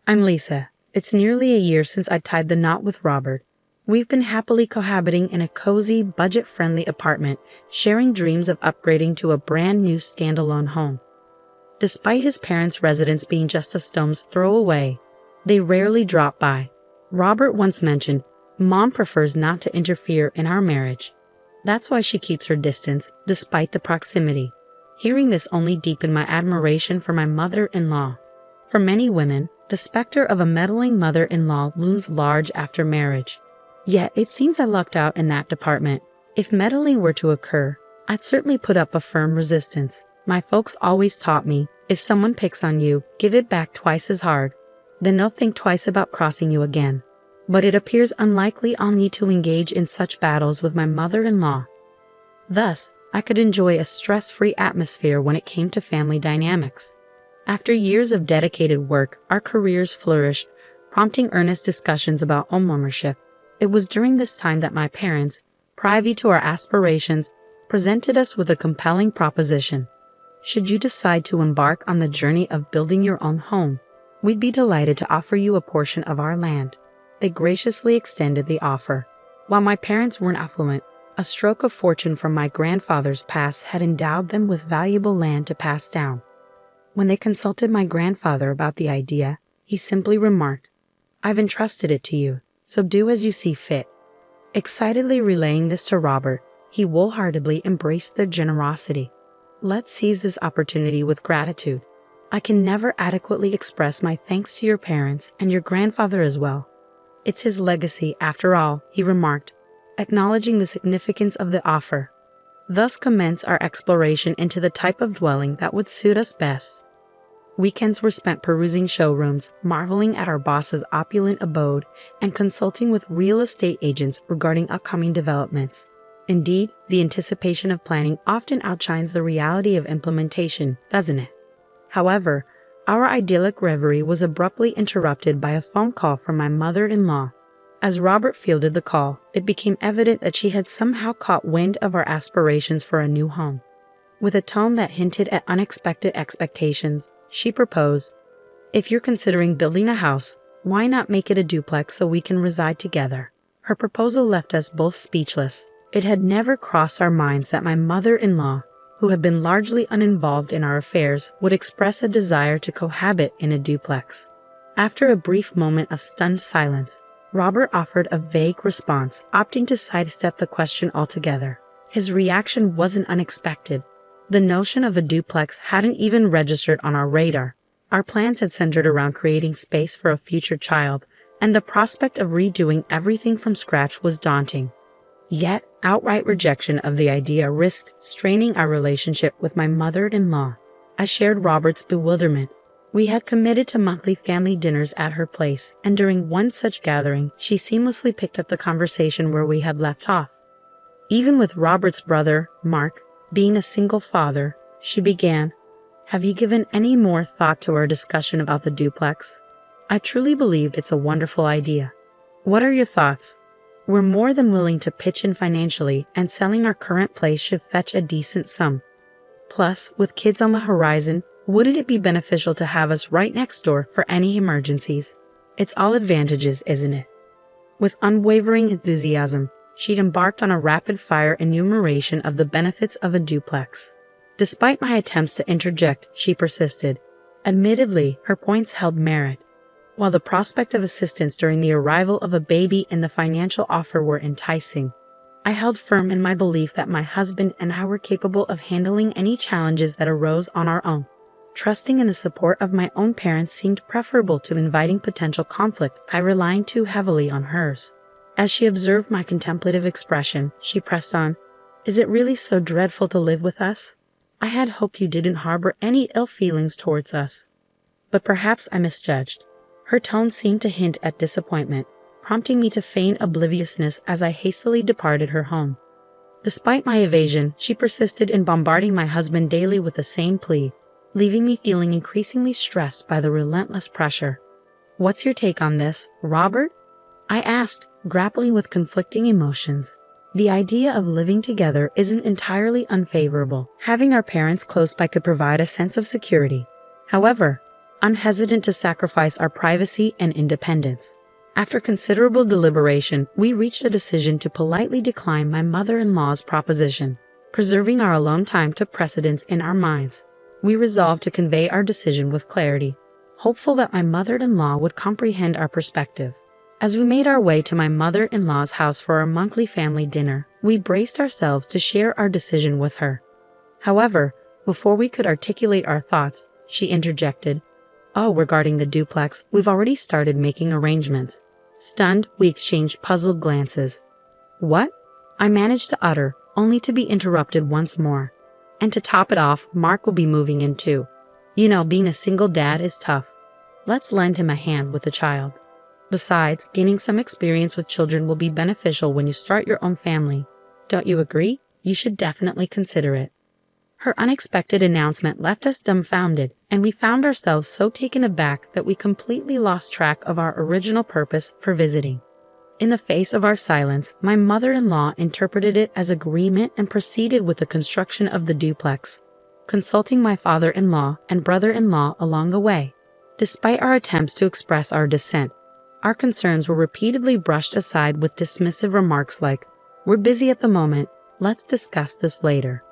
I'm Lisa. It's nearly a year since I tied the knot with Robert. We've been happily cohabiting in a cozy, budget-friendly apartment, sharing dreams of upgrading to a brand new standalone home. Despite his parents' residence being just a stone's throw away, they rarely drop by. Robert once mentioned, Mom prefers not to interfere in our marriage. That's why she keeps her distance, despite the proximity. Hearing this only deepened my admiration for my mother-in-law. For many women, the specter of a meddling mother-in-law looms large after marriage. Yet it seems I lucked out in that department. If meddling were to occur, I'd certainly put up a firm resistance. My folks always taught me, if someone picks on you, give it back twice as hard. Then they'll think twice about crossing you again. But it appears unlikely I'll need to engage in such battles with my mother-in-law. Thus, I could enjoy a stress-free atmosphere when it came to family dynamics. After years of dedicated work, our careers flourished, prompting earnest discussions about homeownership. It was during this time that my parents, privy to our aspirations, presented us with a compelling proposition. Should you decide to embark on the journey of building your own home, we'd be delighted to offer you a portion of our land. They graciously extended the offer. While my parents weren't affluent, a stroke of fortune from my grandfather's past had endowed them with valuable land to pass down. When they consulted my grandfather about the idea, he simply remarked, "I've entrusted it to you, so do as you see fit." Excitedly relaying this to Robert, he wholeheartedly embraced their generosity. Let's seize this opportunity with gratitude. I can never adequately express my thanks to your parents and your grandfather as well. It's his legacy, after all, he remarked, acknowledging the significance of the offer. Thus commenced our exploration into the type of dwelling that would suit us best. Weekends were spent perusing showrooms, marveling at our boss's opulent abode, and consulting with real estate agents regarding upcoming developments. Indeed, the anticipation of planning often outshines the reality of implementation, doesn't it? However, our idyllic reverie was abruptly interrupted by a phone call from my mother-in-law. As Robert fielded the call, it became evident that she had somehow caught wind of our aspirations for a new home. With a tone that hinted at unexpected expectations, she proposed, "If you're considering building a house, why not make it a duplex so we can reside together?" Her proposal left us both speechless. It had never crossed our minds that my mother-in-law, who had been largely uninvolved in our affairs, would express a desire to cohabit in a duplex. After a brief moment of stunned silence, Robert offered a vague response, opting to sidestep the question altogether. His reaction wasn't unexpected. The notion of a duplex hadn't even registered on our radar. Our plans had centered around creating space for a future child, and the prospect of redoing everything from scratch was daunting. Yet, outright rejection of the idea risked straining our relationship with my mother-in-law. I shared Robert's bewilderment. We had committed to monthly family dinners at her place, and during one such gathering, she seamlessly picked up the conversation where we had left off. Even with Robert's brother, Mark, being a single father, she began, "Have you given any more thought to our discussion about the duplex? I truly believe it's a wonderful idea. What are your thoughts? We're more than willing to pitch in financially, and selling our current place should fetch a decent sum. Plus, with kids on the horizon, wouldn't it be beneficial to have us right next door for any emergencies? It's all advantages, isn't it?" With unwavering enthusiasm, she'd embarked on a rapid-fire enumeration of the benefits of a duplex. Despite my attempts to interject, she persisted. Admittedly, her points held merit. While the prospect of assistance during the arrival of a baby and the financial offer were enticing, I held firm in my belief that my husband and I were capable of handling any challenges that arose on our own. Trusting in the support of my own parents seemed preferable to inviting potential conflict by relying too heavily on hers. As she observed my contemplative expression, she pressed on, "Is it really so dreadful to live with us? I had hoped you didn't harbor any ill feelings towards us." But perhaps I misjudged. Her tone seemed to hint at disappointment, prompting me to feign obliviousness as I hastily departed her home. Despite my evasion, she persisted in bombarding my husband daily with the same plea, leaving me feeling increasingly stressed by the relentless pressure. "What's your take on this, Robert?" I asked, grappling with conflicting emotions. The idea of living together isn't entirely unfavorable. Having our parents close by could provide a sense of security. However, I'm hesitant to sacrifice our privacy and independence. After considerable deliberation, we reached a decision to politely decline my mother-in-law's proposition. Preserving our alone time took precedence in our minds. We resolved to convey our decision with clarity, hopeful that my mother-in-law would comprehend our perspective. As we made our way to my mother-in-law's house for our monthly family dinner, we braced ourselves to share our decision with her. However, before we could articulate our thoughts, she interjected, "Oh, regarding the duplex, we've already started making arrangements." Stunned, we exchanged puzzled glances. "What?" I managed to utter, only to be interrupted once more. "And to top it off, Mark will be moving in too. You know, being a single dad is tough. Let's lend him a hand with the child. Besides, gaining some experience with children will be beneficial when you start your own family. Don't you agree? You should definitely consider it." Her unexpected announcement left us dumbfounded, and we found ourselves so taken aback that we completely lost track of our original purpose for visiting. In the face of our silence, my mother-in-law interpreted it as agreement and proceeded with the construction of the duplex, consulting my father-in-law and brother-in-law along the way. Despite our attempts to express our dissent, our concerns were repeatedly brushed aside with dismissive remarks like, "We're busy at the moment, let's discuss this later."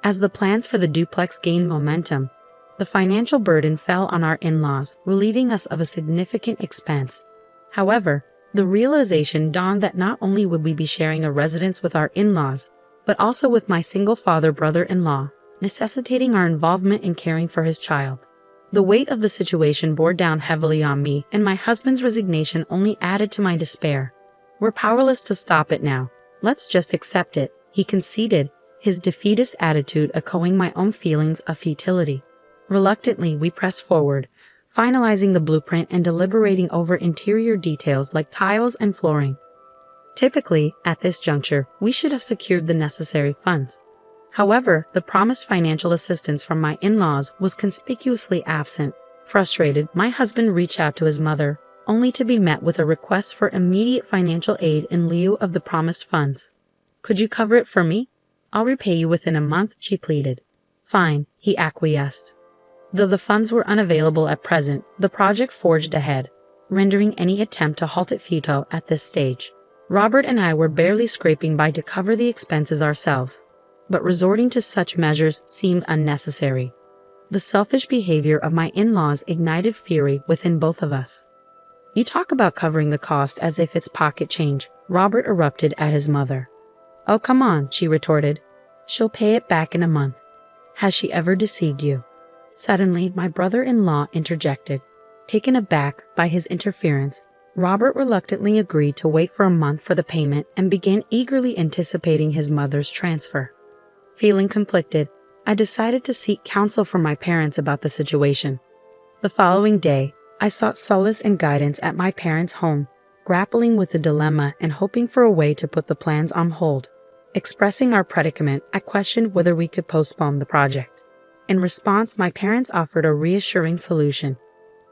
As the plans for the duplex gained momentum, the financial burden fell on our in-laws, relieving us of a significant expense. However, the realization dawned that not only would we be sharing a residence with our in-laws, but also with my single father brother-in-law, necessitating our involvement in caring for his child. The weight of the situation bore down heavily on me, and my husband's resignation only added to my despair. "We're powerless to stop it now. Let's just accept it," he conceded, his defeatist attitude echoing my own feelings of futility. Reluctantly, we pressed forward, finalizing the blueprint and deliberating over interior details like tiles and flooring. Typically, at this juncture, we should have secured the necessary funds. However, the promised financial assistance from my in-laws was conspicuously absent. Frustrated, my husband reached out to his mother, only to be met with a request for immediate financial aid in lieu of the promised funds. "Could you cover it for me? I'll repay you within a month," she pleaded. "Fine," he acquiesced. Though the funds were unavailable at present, the project forged ahead, rendering any attempt to halt it futile at this stage. Robert and I were barely scraping by to cover the expenses ourselves, but resorting to such measures seemed unnecessary. The selfish behavior of my in-laws ignited fury within both of us. "You talk about covering the cost as if it's pocket change," Robert erupted at his mother. "Oh, come on," she retorted. "She'll pay it back in a month. Has she ever deceived you?" Suddenly, my brother-in-law interjected. Taken aback by his interference, Robert reluctantly agreed to wait for a month for the payment and began eagerly anticipating his mother's transfer. Feeling conflicted, I decided to seek counsel from my parents about the situation. The following day, I sought solace and guidance at my parents' home, grappling with the dilemma and hoping for a way to put the plans on hold. Expressing our predicament, I questioned whether we could postpone the project. In response, my parents offered a reassuring solution.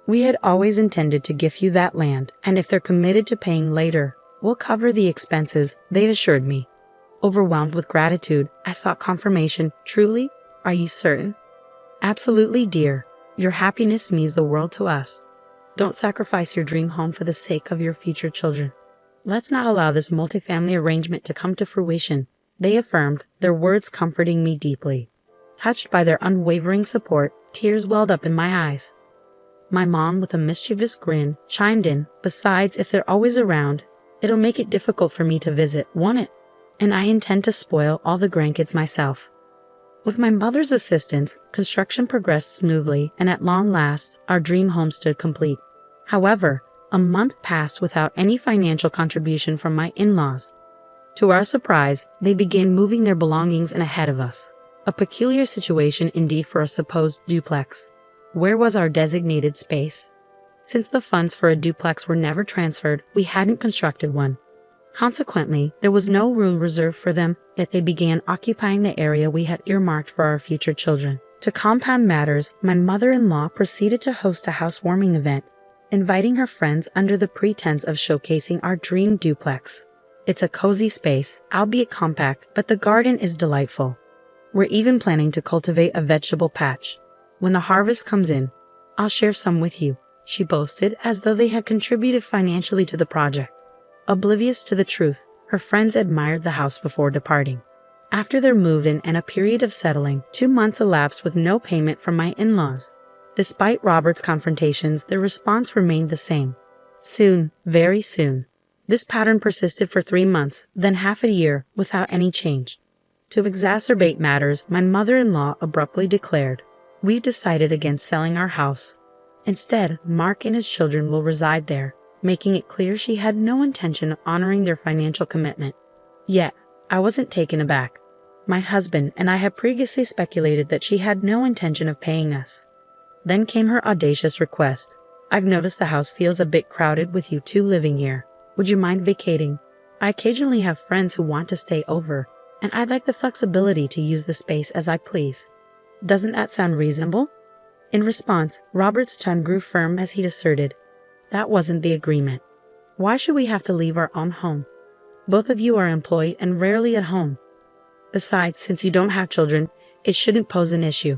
"We had always intended to gift you that land, and if they're committed to paying later, we'll cover the expenses," they assured me. Overwhelmed with gratitude, I sought confirmation. "Truly? Are you certain?" "Absolutely, dear. Your happiness means the world to us. Don't sacrifice your dream home for the sake of your future children. Let's not allow this multifamily arrangement to come to fruition," they affirmed, their words comforting me deeply. Touched by their unwavering support, tears welled up in my eyes. My mom, with a mischievous grin, chimed in, "Besides, if they're always around, it'll make it difficult for me to visit, won't it? And I intend to spoil all the grandkids myself." With my mother's assistance, construction progressed smoothly, and at long last, our dream home stood complete. However, a month passed without any financial contribution from my in-laws. To our surprise, they began moving their belongings in ahead of us. A peculiar situation indeed for a supposed duplex. Where was our designated space? Since the funds for a duplex were never transferred, we hadn't constructed one. Consequently, there was no room reserved for them, yet they began occupying the area we had earmarked for our future children. To compound matters, my mother-in-law proceeded to host a housewarming event, inviting her friends under the pretense of showcasing our dream duplex. It's a cozy space, albeit compact, but the garden is delightful. We're even planning to cultivate a vegetable patch. When the harvest comes in, I'll share some with you, she boasted, as though they had contributed financially to the project. Oblivious to the truth, her friends admired the house before departing. After their move-in and a period of settling, 2 months elapsed with no payment from my in-laws. Despite Robert's confrontations, their response remained the same. Soon, very soon. This pattern persisted for 3 months, then half a year, without any change. To exacerbate matters, my mother-in-law abruptly declared, "We've decided against selling our house. Instead, Mark and his children will reside there," making it clear she had no intention of honoring their financial commitment. Yet, I wasn't taken aback. My husband and I had previously speculated that she had no intention of paying us. Then came her audacious request. "I've noticed the house feels a bit crowded with you two living here. Would you mind vacating? I occasionally have friends who want to stay over, and I'd like the flexibility to use the space as I please. Doesn't that sound reasonable?" In response, Robert's tone grew firm as he asserted, "That wasn't the agreement. Why should we have to leave our own home? Both of you are employed and rarely at home. Besides, since you don't have children, it shouldn't pose an issue.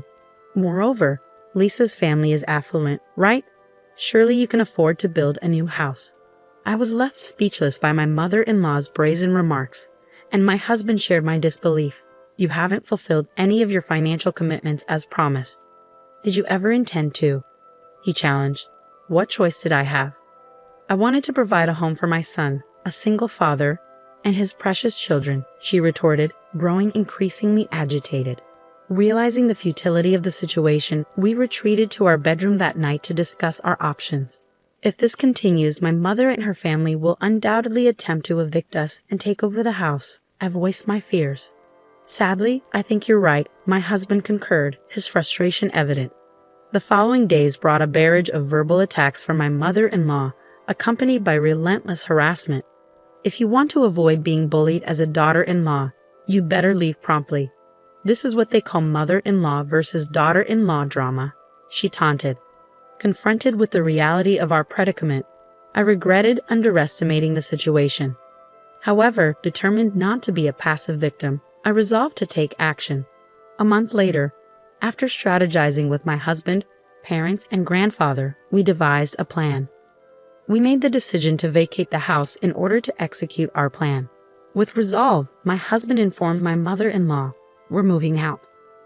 Moreover, Lisa's family is affluent, right? Surely you can afford to build a new house." I was left speechless by my mother-in-law's brazen remarks, and my husband shared my disbelief. "You haven't fulfilled any of your financial commitments as promised. Did you ever intend to?" he challenged. What choice did I have? "I wanted to provide a home for my son, a single father, and his precious children," she retorted, growing increasingly agitated. Realizing the futility of the situation, we retreated to our bedroom that night to discuss our options. If this continues, my mother and her family will undoubtedly attempt to evict us and take over the house. I voiced my fears. "Sadly, I think you're right," my husband concurred, his frustration evident. The following days brought a barrage of verbal attacks from my mother-in-law, accompanied by relentless harassment. "If you want to avoid being bullied as a daughter-in-law, you better leave promptly. This is what they call mother-in-law versus daughter-in-law drama," she taunted. Confronted with the reality of our predicament, I regretted underestimating the situation. However, determined not to be a passive victim, I resolved to take action. A month later, after strategizing with my husband, parents, and grandfather, we devised a plan. We made the decision to vacate the house in order to execute our plan. With resolve, my husband informed my mother-in-law, "We're moving out.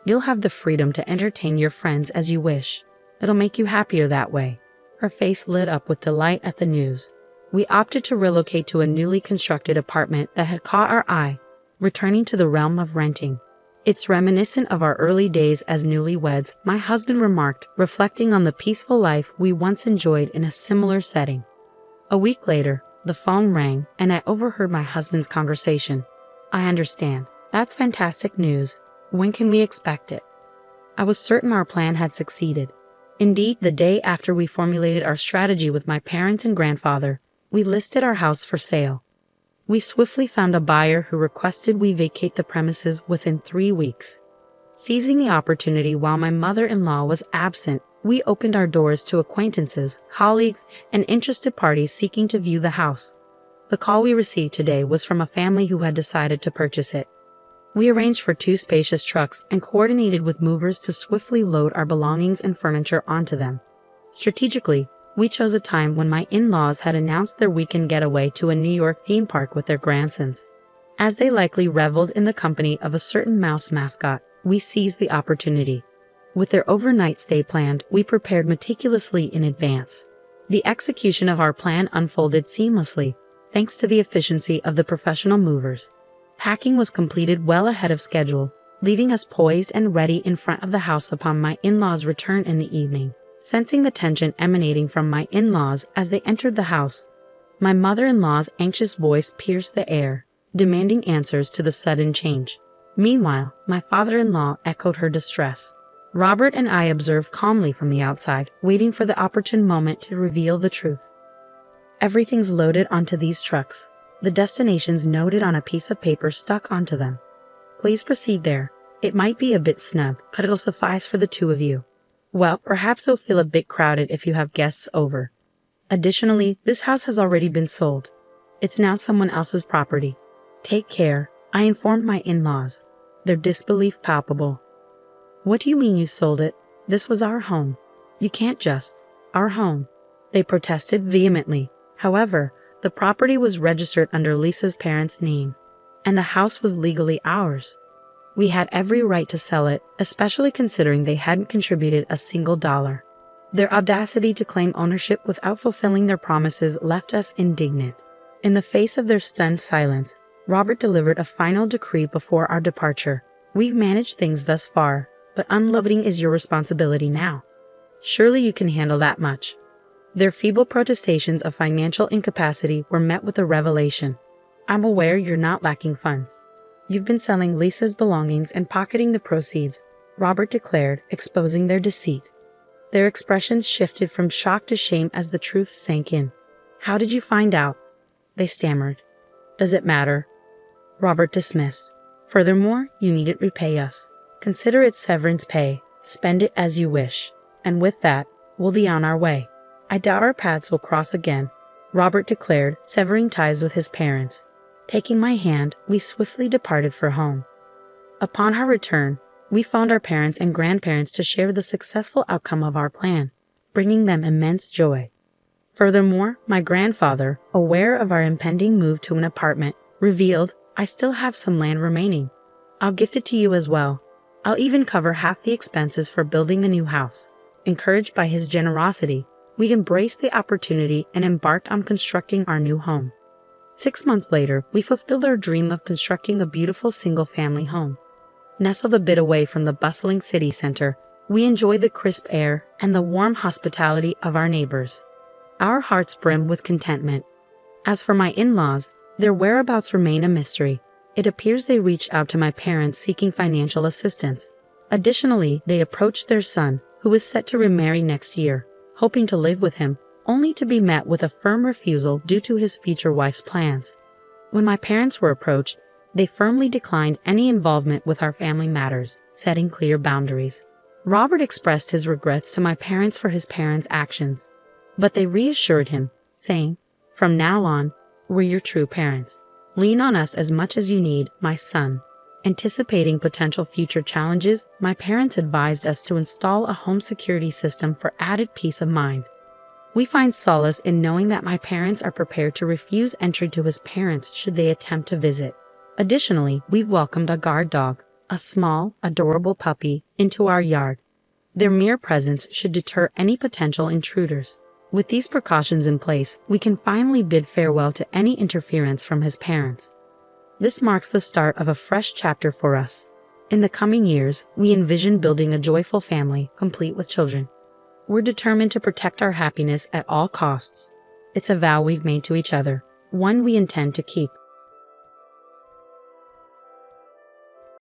You'll have the freedom to entertain your friends as you wish. It'll make you happier that way." Her face lit up with delight at the news. We opted to relocate to a newly constructed apartment that had caught our eye, returning to the realm of renting. "It's reminiscent of our early days as newlyweds," my husband remarked, reflecting on the peaceful life we once enjoyed in a similar setting. A week later, the phone rang, and I overheard my husband's conversation. "I understand. That's fantastic news. When can we expect it?" I was certain our plan had succeeded. Indeed, the day after we formulated our strategy with my parents and grandfather, we listed our house for sale. We swiftly found a buyer who requested we vacate the premises within 3 weeks. Seizing the opportunity while my mother-in-law was absent, we opened our doors to acquaintances, colleagues, and interested parties seeking to view the house. The call we received today was from a family who had decided to purchase it. We arranged for 2 spacious trucks and coordinated with movers to swiftly load our belongings and furniture onto them. Strategically, we chose a time when my in-laws had announced their weekend getaway to a New York theme park with their grandsons. As they likely reveled in the company of a certain mouse mascot, we seized the opportunity. With their overnight stay planned, we prepared meticulously in advance. The execution of our plan unfolded seamlessly, thanks to the efficiency of the professional movers. Packing was completed well ahead of schedule, leaving us poised and ready in front of the house upon my in-laws' return in the evening. Sensing the tension emanating from my in-laws as they entered the house, my mother-in-law's anxious voice pierced the air, demanding answers to the sudden change. Meanwhile, my father-in-law echoed her distress. Robert and I observed calmly from the outside, waiting for the opportune moment to reveal the truth. "Everything's loaded onto these trucks. The destination's noted on a piece of paper stuck onto them. Please proceed there. It might be a bit snug, but it'll suffice for the 2 of you. Well, perhaps it'll feel a bit crowded if you have guests over. Additionally, this house has already been sold. It's now someone else's property. Take care," I informed my in-laws, their disbelief palpable. "What do you mean you sold it? This was our home." You can't just. Our home. They protested vehemently. However, the property was registered under Lisa's parents' name, and the house was legally ours. We had every right to sell it, especially considering they hadn't contributed a single dollar. Their audacity to claim ownership without fulfilling their promises left us indignant. In the face of their stunned silence, Robert delivered a final decree before our departure. We've managed things thus far, but unloading is your responsibility now. Surely you can handle that much. Their feeble protestations of financial incapacity were met with a revelation. I'm aware you're not lacking funds. You've been selling Lisa's belongings and pocketing the proceeds, Robert declared, exposing their deceit. Their expressions shifted from shock to shame as the truth sank in. How did you find out? They stammered. Does it matter? Robert dismissed. Furthermore, you needn't repay us. Consider it severance pay. Spend it as you wish. And with that, we'll be on our way. I doubt our paths will cross again, Robert declared, severing ties with his parents. Taking my hand, we swiftly departed for home. Upon our return, we phoned our parents and grandparents to share the successful outcome of our plan, bringing them immense joy. Furthermore, my grandfather, aware of our impending move to an apartment, revealed, I still have some land remaining. I'll gift it to you as well. I'll even cover half the expenses for building a new house. Encouraged by his generosity, we embraced the opportunity and embarked on constructing our new home. 6 months later, we fulfilled our dream of constructing a beautiful single-family home. Nestled a bit away from the bustling city center, we enjoy the crisp air and the warm hospitality of our neighbors. Our hearts brim with contentment. As for my in-laws, their whereabouts remain a mystery. It appears they reached out to my parents seeking financial assistance. Additionally, they approached their son, who is set to remarry next year, hoping to live with him, only to be met with a firm refusal due to his future wife's plans. When my parents were approached, they firmly declined any involvement with our family matters, setting clear boundaries. Robert expressed his regrets to my parents for his parents' actions, but they reassured him, saying, "From now on, we're your true parents. Lean on us as much as you need, my son." Anticipating potential future challenges, my parents advised us to install a home security system for added peace of mind. We find solace in knowing that my parents are prepared to refuse entry to his parents should they attempt to visit. Additionally, we've welcomed a guard dog, a small, adorable puppy, into our yard. Their mere presence should deter any potential intruders. With these precautions in place, we can finally bid farewell to any interference from his parents. This marks the start of a fresh chapter for us. In the coming years, we envision building a joyful family, complete with children. We're determined to protect our happiness at all costs. It's a vow we've made to each other, one we intend to keep.